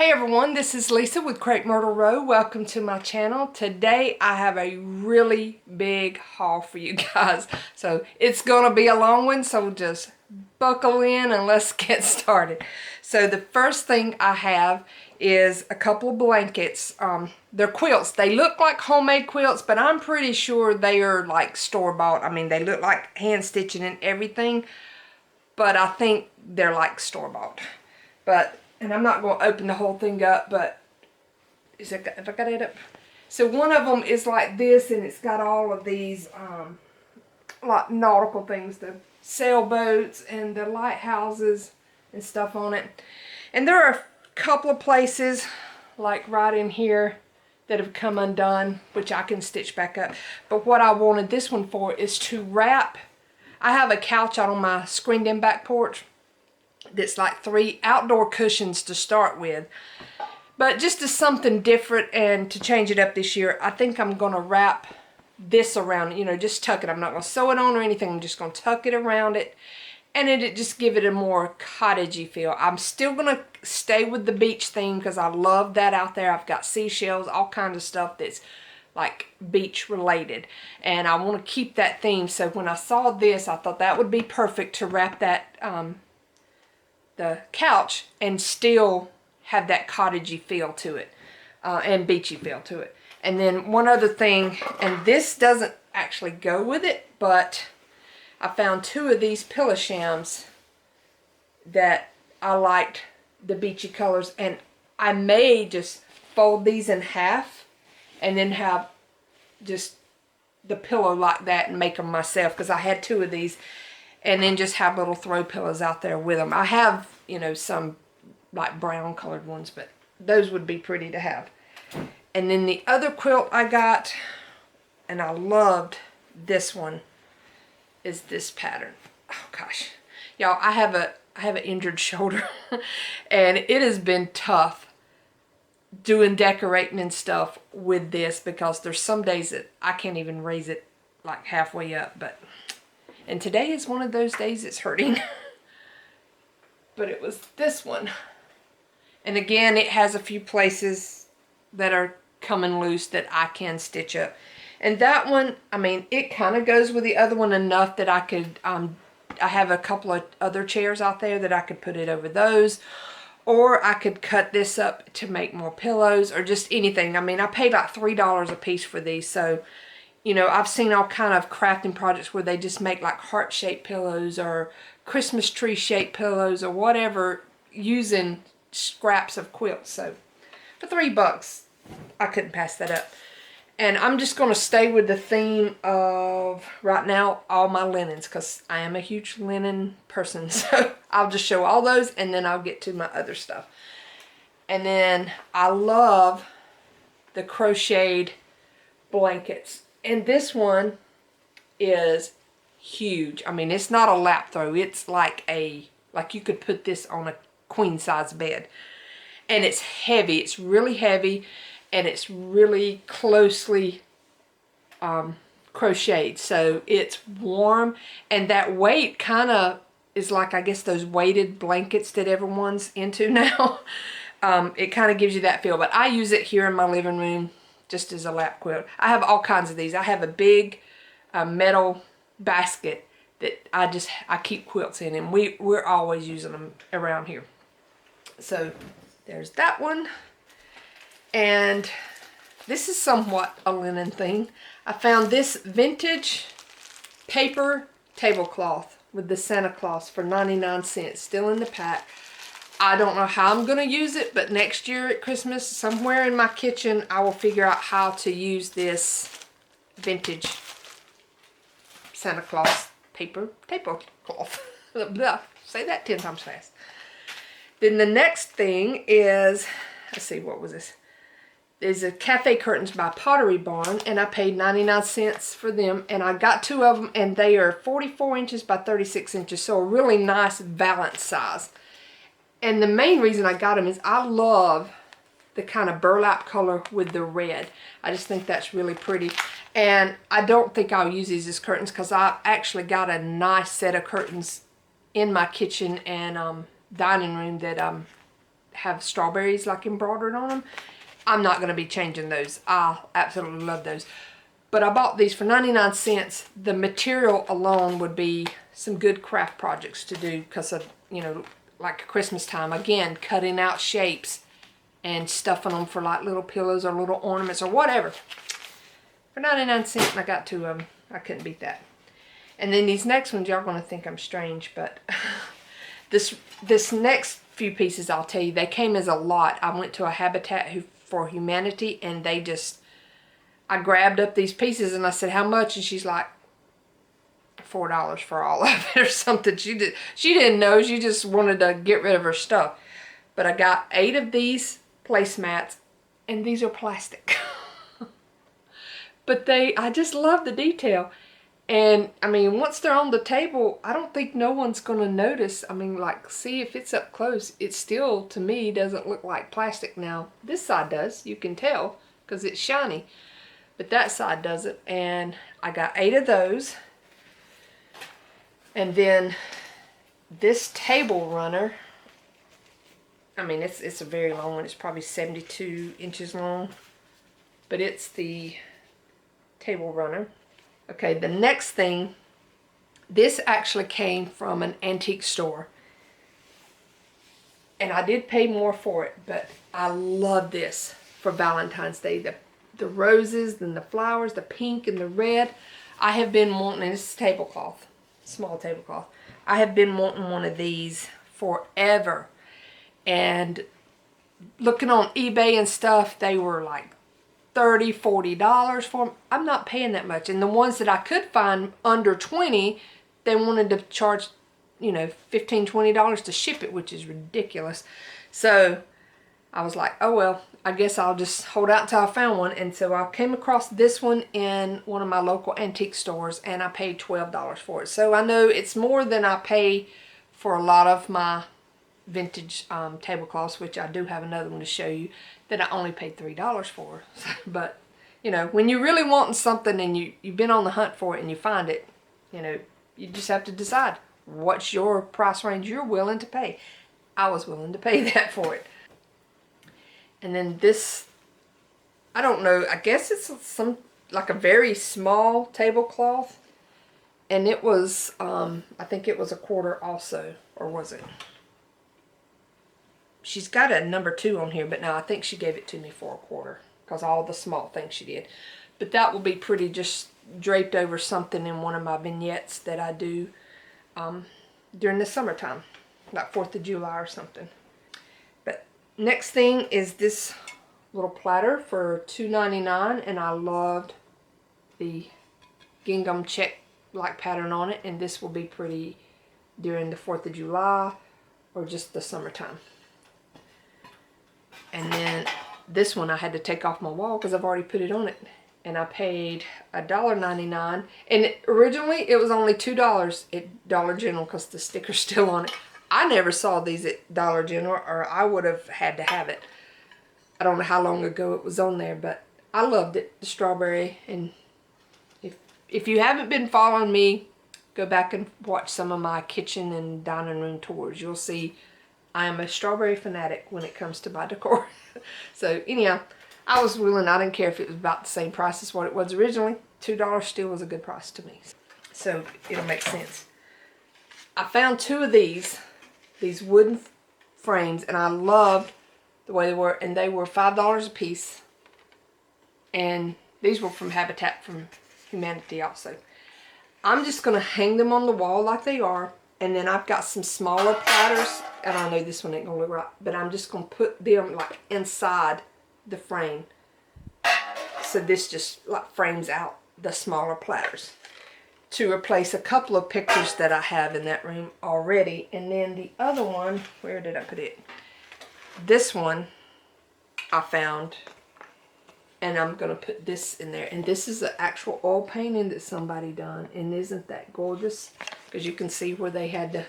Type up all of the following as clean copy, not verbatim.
Hey everyone, this is Lisa with Crepe Myrtle Row. Welcome to my channel. Today I have a really big haul for you guys. So it's gonna be a long one, so just buckle in and let's get started. So the first thing I have is a couple of blankets. They're quilts. They look like homemade quilts, but I'm pretty sure they are like store-bought. I mean, they look like hand stitching and everything, but I think they're like store-bought. And I'm not going to open the whole thing up, but if I got it up. So one of them is like this, and it's got all of these like nautical things, the sailboats and the lighthouses and stuff on it. And there are a couple of places, like right in here, that have come undone, which I can stitch back up. But what I wanted this one for is to wrap. I have a couch out on my screened-in back porch that's like 3 outdoor cushions to start with, but just as something different and to change it up this year, I think I'm going to wrap this around, you know, just tuck it. I'm not going to sew it on or anything. I'm just going to tuck it around it, and it just give it a more cottagey feel. I'm still going to stay with the beach theme because I love that out there. I've got seashells, all kinds of stuff that's like beach related, and I want to keep that theme. So when I saw this, I thought that would be perfect to wrap that the couch and still have that cottagey feel to it and beachy feel to it. And then one other thing, and this doesn't actually go with it, but I found 2 of these pillow shams that I liked the beachy colors, and I may just fold these in half and then have just the pillow like that and make them myself, because I had 2 of these, and then just have little throw pillows out there with them. I have, you know, some like brown colored ones, but those would be pretty to have. And then the other quilt I got, and I loved this one, is this pattern. Oh gosh, y'all, I have an injured shoulder and it has been tough doing decorating and stuff with this, because there's some days that I can't even raise it like halfway up, and today is one of those days it's hurting. But it was this one. And again, it has a few places that are coming loose that I can stitch up. And that one, I mean, it kind of goes with the other one enough that I could, I have a couple of other chairs out there that I could put it over those. Or I could cut this up to make more pillows, or just anything. I mean, I paid like $3 a piece for these, so you know, I've seen all kind of crafting projects where they just make like heart-shaped pillows or Christmas tree-shaped pillows or whatever using scraps of quilts. So for $3, I couldn't pass that up. And I'm just going to stay with the theme of, right now, all my linens, because I am a huge linen person. So I'll just show all those, and then I'll get to my other stuff. And then I love the crocheted blankets. And this one is huge. I mean, it's not a lap throw. It's like you could put this on a queen size bed. And it's heavy. It's really heavy, and it's really closely crocheted. So it's warm, and that weight kind of is like, I guess, those weighted blankets that everyone's into now. It kind of gives you that feel. But I use it here in my living room just as a lap quilt. I have all kinds of these. I have a big metal basket that I keep quilts in, and we're always using them around here. So there's that one. And this is somewhat a linen thing. I found this vintage paper tablecloth with the Santa Claus for 99 cents, still in the pack. I don't know how I'm going to use it, but next year at Christmas, somewhere in my kitchen, I will figure out how to use this vintage Santa Claus paper tablecloth. Say that 10 times fast. Then the next thing is, let's see, what was this? There's a cafe curtains by Pottery Barn, and I paid 99 cents for them, and I got 2 of them, and they are 44 inches by 36 inches, so a really nice balanced size. And the main reason I got them is I love the kind of burlap color with the red. I just think that's really pretty. And I don't think I'll use these as curtains, because I've actually got a nice set of curtains in my kitchen and dining room that have strawberries like embroidered on them. I'm not going to be changing those. I absolutely love those. But I bought these for 99 cents. The material alone would be some good craft projects to do because of, you know, like Christmas time. Again, cutting out shapes and stuffing them for like little pillows or little ornaments or whatever. For 99 cents, I got 2 of them. I couldn't beat that. And then these next ones, y'all gonna think I'm strange, but this next few pieces, I'll tell you, they came as a lot. I went to a Habitat for Humanity, and I grabbed up these pieces and I said, how much? And she's like, $4 for all of it or something. She didn't know. She just wanted to get rid of her stuff. But I got 8 of these placemats, and these are plastic. But I just love the detail. And I mean, once they're on the table, I don't think no one's gonna notice. I mean, like, see if it's up close, it still, to me, doesn't look like plastic. Now, this side does, you can tell, because it's shiny. But that side doesn't. And I got 8 of those. And then this table runner, I mean, it's a very long one. It's probably 72 inches long. But it's the table runner. Okay, the next thing, this actually came from an antique store. And I did pay more for it, but I love this for Valentine's Day. The roses and the flowers, the pink and the red. I have been wanting, and this is tablecloth, small tablecloth. I have been wanting one of these forever. And looking on eBay and stuff, they were like $30, $40 for them. I'm not paying that much. And the ones that I could find under $20, they wanted to charge, you know, $15, $20 to ship it, which is ridiculous. So I was like, oh well, I guess I'll just hold out until I found one. And so I came across this one in one of my local antique stores, and I paid $12 for it. So I know it's more than I pay for a lot of my vintage tablecloths, which I do have another one to show you that I only paid $3 for. But you know, when you're really wanting something and you've been on the hunt for it and you find it, you know, you just have to decide what's your price range you're willing to pay. I was willing to pay that for it. And then this, I don't know, I guess it's some, like a very small tablecloth. And it was, I think it was a quarter also, or was it? She's got a number 2 on here, but no, I think she gave it to me for a quarter, because all the small things she did. But that will be pretty, just draped over something in one of my vignettes that I do during the summertime, like 4th of July or something. But next thing is this little platter for $2.99, and I loved the gingham check like pattern on it, and this will be pretty during the 4th of July or just the summertime. And then this one I had to take off my wall because I've already put it on it. And I paid $1.99. And originally it was only $2 at Dollar General because the sticker's still on it. I never saw these at Dollar General, or I would have had to have it. I don't know how long ago it was on there, but I loved it, the strawberry. And if you haven't been following me, go back and watch some of my kitchen and dining room tours. You'll see I am a strawberry fanatic when it comes to my decor. So anyhow, I was willing. I didn't care if it was about the same price as what it was originally. $2 still was a good price to me. So it'll make sense. I found 2 of these wooden frames, and I loved the way they were. And they were $5 a piece. And these were from Habitat for Humanity also. I'm just going to hang them on the wall like they are. And then I've got some smaller platters, and I know this one ain't gonna look right, but I'm just gonna put them like inside the frame. So this just like frames out the smaller platters to replace a couple of pictures that I have in that room already. And then the other one, where did I put it? This one I found, and I'm gonna put this in there. And this is an actual oil painting that somebody done, and isn't that gorgeous? Because you can see where they had to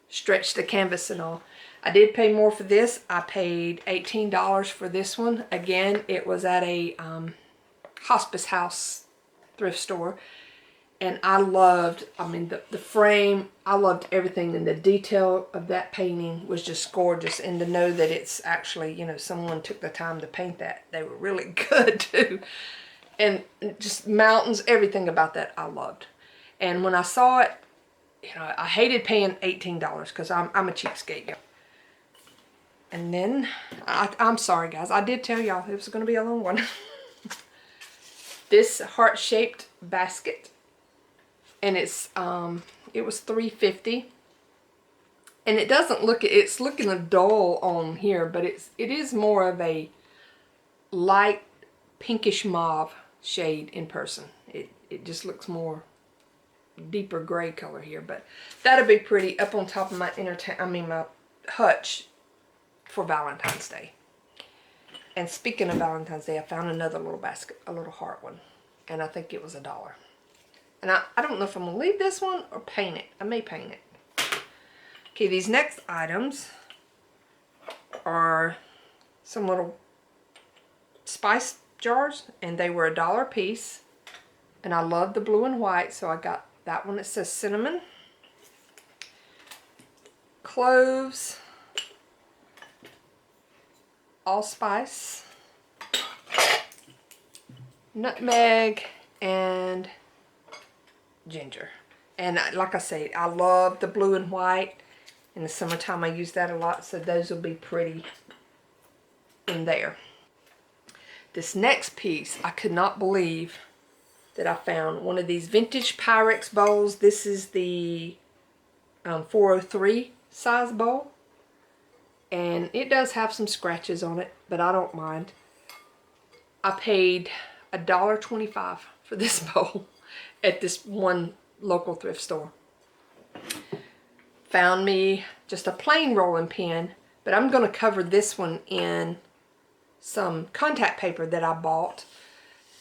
stretch the canvas and all. I did pay more for this. I paid $18 for this one. Again, it was at a hospice house thrift store. And I loved, I mean, the frame, I loved everything. And the detail of that painting was just gorgeous. And to know that it's actually, you know, someone took the time to paint that. They were really good too. And just mountains, everything about that I loved. And when I saw it, you know, I hated paying $18 because I'm a cheapskate. And then, I'm sorry guys, I did tell y'all it was going to be a long one. This heart-shaped basket. And it's it was $3.50, and it doesn't look, it's looking a dull on here, but it is more of a light pinkish mauve shade in person. It just looks more deeper gray color here, but that'll be pretty up on top of my my hutch for Valentine's Day. And speaking of Valentine's Day, I found another little basket, a little heart one, and I think it was $1. And I don't know if I'm going to leave this one or paint it. I may paint it. Okay, these next items are some little spice jars. And they were $1 a piece. And I love the blue and white. So I got that one that says cinnamon. Cloves. Allspice. Nutmeg. And ginger. And like I say, I love the blue and white. In the summertime I use that a lot, so those will be pretty in there. This next piece, I could not believe that I found one of these vintage Pyrex bowls. This is the 403 size bowl, and it does have some scratches on it, but I don't mind. I paid $1.25 for this bowl at this one local thrift store. Found me just a plain rolling pin, but I'm going to cover this one in some contact paper that I bought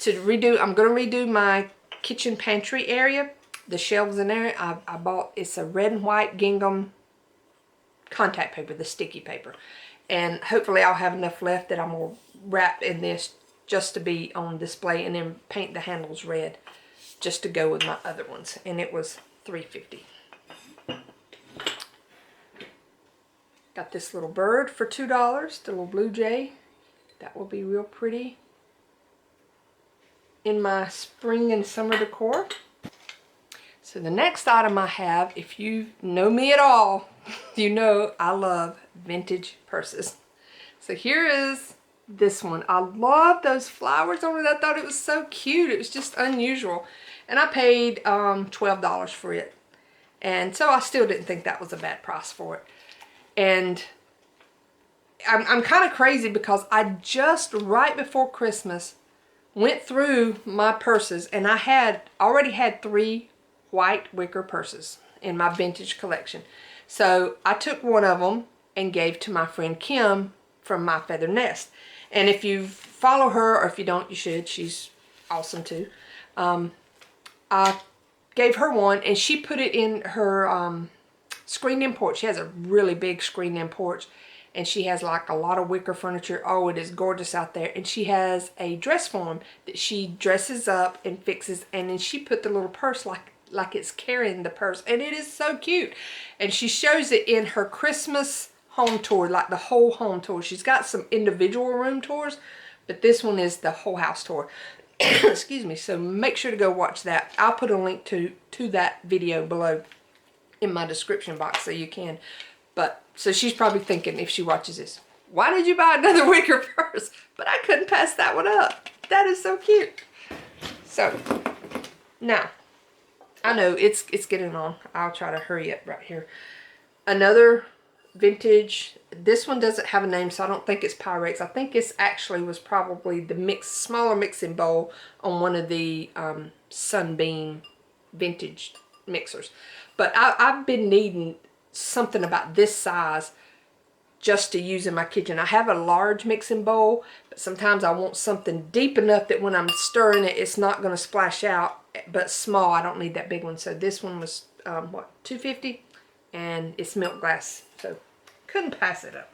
to redo. I'm going to redo my kitchen pantry area, the shelves in there. I bought, it's a red and white gingham contact paper, the sticky paper, and hopefully I'll have enough left that I'm going to wrap in this just to be on display, and then paint the handles red just to go with my other ones. And it was $3.50. Got this little bird for $2, the little blue jay. That will be real pretty in my spring and summer decor. So the next item I have, if you know me at all, you know I love vintage purses. So here is this one. I love those flowers on it. I thought it was so cute. It was just unusual. And I paid $12 for it. And so I still didn't think that was a bad price for it. And I'm kind of crazy because I just right before Christmas went through my purses, and I already had 3 white wicker purses in my vintage collection. So I took one of them and gave to my friend Kim from My Feather Nest. And if you follow her, or if you don't, you should. She's awesome too. I gave her one, and she put it in her screened-in porch. She has a really big screened-in porch, and she has like a lot of wicker furniture. Oh, it is gorgeous out there. And she has a dress form that she dresses up and fixes, and then she put the little purse like it's carrying the purse, and it is so cute. And she shows it in her Christmas home tour, like the whole home tour. She's got some individual room tours, but this one is the whole house tour. Excuse me. So make sure to go watch that. I'll put a link to that video below in my description box so you can. But so she's probably thinking, if she watches this, why did you buy another wicker purse? But I couldn't pass that one up. That is so cute. So now I know it's getting on. I'll try to hurry up right here. Another vintage. This one doesn't have a name, so I don't think it's Pyrex. I think it's actually was probably the smaller mixing bowl on one of the Sunbeam vintage mixers. But I've been needing something about this size just to use in my kitchen. I have a large mixing bowl, but sometimes I want something deep enough that when I'm stirring it, it's not going to splash out, but small. I don't need that big one. So this one was what, $2.50, and it's milk glass, so couldn't pass it up.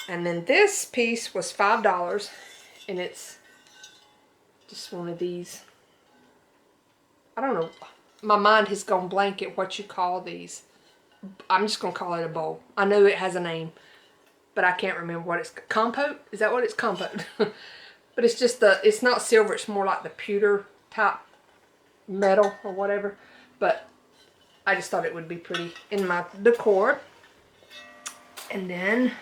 And then this piece was $5, and it's Just one of these. I don't know. My mind has gone blank at what you call these. I'm just going to call it a bowl. I know it has a name, but I can't remember what it's. Compote? Is that what it's? Compote. But it's just it's not silver. It's more like the pewter type metal or whatever. But I just thought it would be pretty in my decor. And then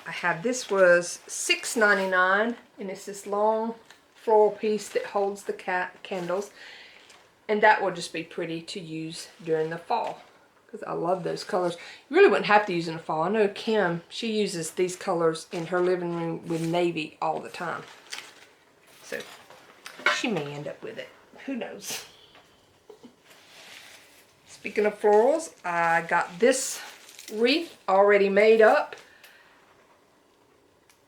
I have, this was $6.99, and it's this long floral piece that holds the candles. And that will just be pretty to use during the fall, because I love those colors. You really wouldn't have to use in the fall. I know Kim, she uses these colors in her living room with navy all the time. So she may end up with it. Who knows? Speaking of florals, I got this wreath already made up.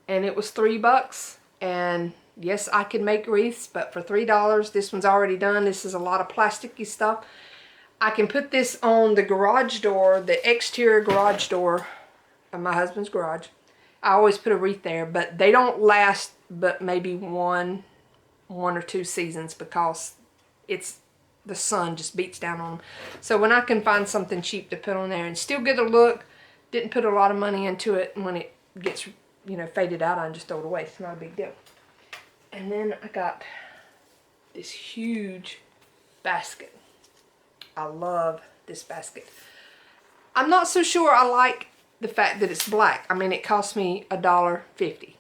And it was $3. And yes, I can make wreaths, but for $3, this one's already done. This is a lot of plasticky stuff. I can put this on the garage door, the exterior garage door of my husband's garage. I always put a wreath there, but they don't last but maybe one or two seasons, because the sun just beats down on them. So when I can find something cheap to put on there and still get a look, didn't put a lot of money into it, and when it gets, you know, faded out, I just throw it away. It's not a big deal. And then I got this huge basket. I love this basket. I'm not so sure I like the fact that it's black. I mean, it cost me $1.50.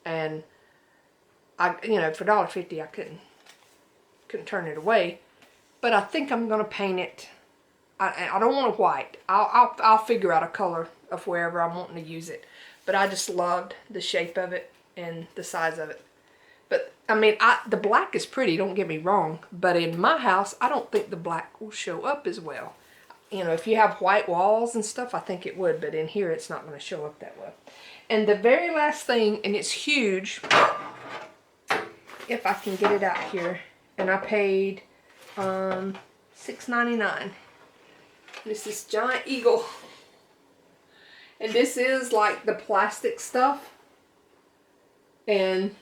And you know, for $1.50 I couldn't turn it away. But I think I'm gonna paint it. I don't want it white. I'll figure out a color of wherever I'm wanting to use it. But I just loved the shape of it and the size of it. But, I mean, the black is pretty, don't get me wrong. But in my house, I don't think the black will show up as well. You know, if you have white walls and stuff, I think it would. But in here, it's not going to show up that well. And the very last thing, and it's huge, if I can get it out here. And I paid $6.99. This is giant eagle. And this is like the plastic stuff. And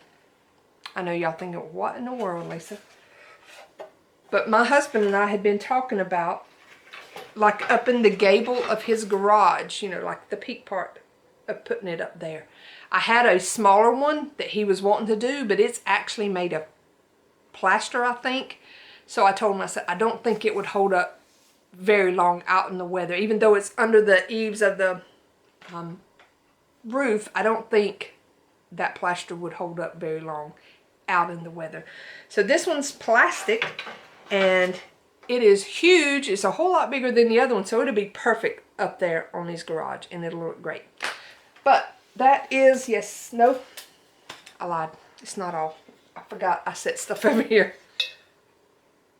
I know y'all thinking, what in the world, Lisa? But my husband and I had been talking about, like up in the gable of his garage, you know, like the peak part of putting it up there. I had a smaller one that he was wanting to do, but it's actually made of plaster, I think. So I told him, I said, I don't think it would hold up very long out in the weather. Even though it's under the eaves of the roof, I don't think that plaster would hold up very long out in the weather. So this one's plastic, and it is huge. It's a whole lot bigger than the other one, so it'll be perfect up there on his garage, and it'll look great. But that is, yes, no, I lied. It's not all. I forgot I set stuff over here.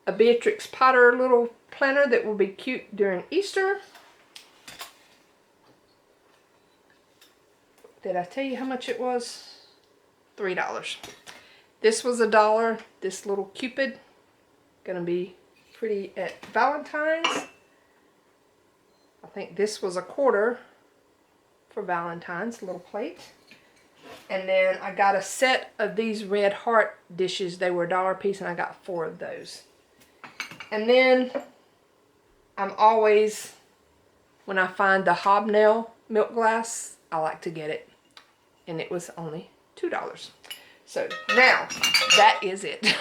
A Beatrix Potter little planner that will be cute during Easter. Did I tell you how much it was? $3. This was $1. This little Cupid, gonna be pretty at Valentine's. I think this was $1 for Valentine's, little plate. And then I got a set of these red heart dishes. They were $1 a piece, and I got 4 of those. And then I'm always, when I find the hobnail milk glass, I like to get it. And it was only $2. So now, that is it.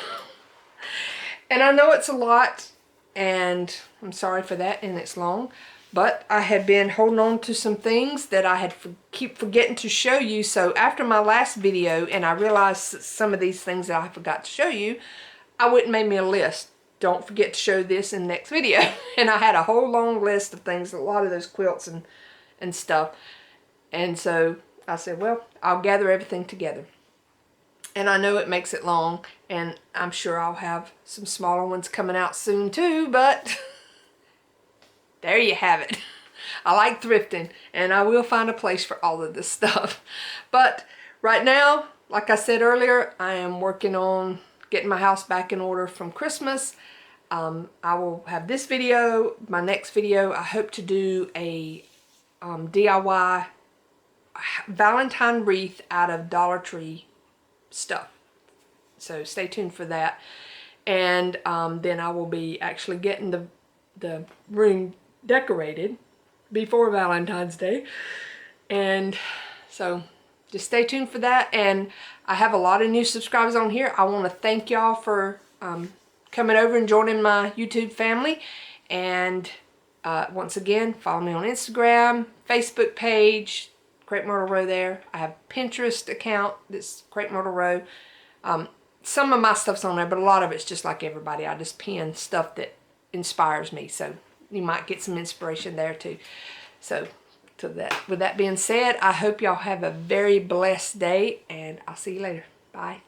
And I know it's a lot, and I'm sorry for that, and it's long. But I had been holding on to some things that I had keep forgetting to show you. So after my last video, and I realized some of these things that I forgot to show you, I went and made me a list. Don't forget to show this in the next video. And I had a whole long list of things, a lot of those quilts and stuff. And so I said, well, I'll gather everything together. And I know it makes it long, and I'm sure I'll have some smaller ones coming out soon too, but there you have it. I like thrifting, and I will find a place for all of this stuff. But right now, like I said earlier, I am working on getting my house back in order from Christmas. I will have this video. My next video, I hope to do a DIY Valentine wreath out of Dollar Tree stuff. So stay tuned for that. And then I will be actually getting the room decorated before Valentine's Day. And so just stay tuned for that. And I have a lot of new subscribers on here. I want to thank y'all for coming over and joining my YouTube family. And once again, follow me on Instagram, Facebook page, Crepe Myrtle Row there. I have Pinterest account that's Crepe Myrtle Row. Some of my stuff's on there, but a lot of it's just like everybody. I just pin stuff that inspires me. So you might get some inspiration there too. So with that being said, I hope y'all have a very blessed day, and I'll see you later. Bye.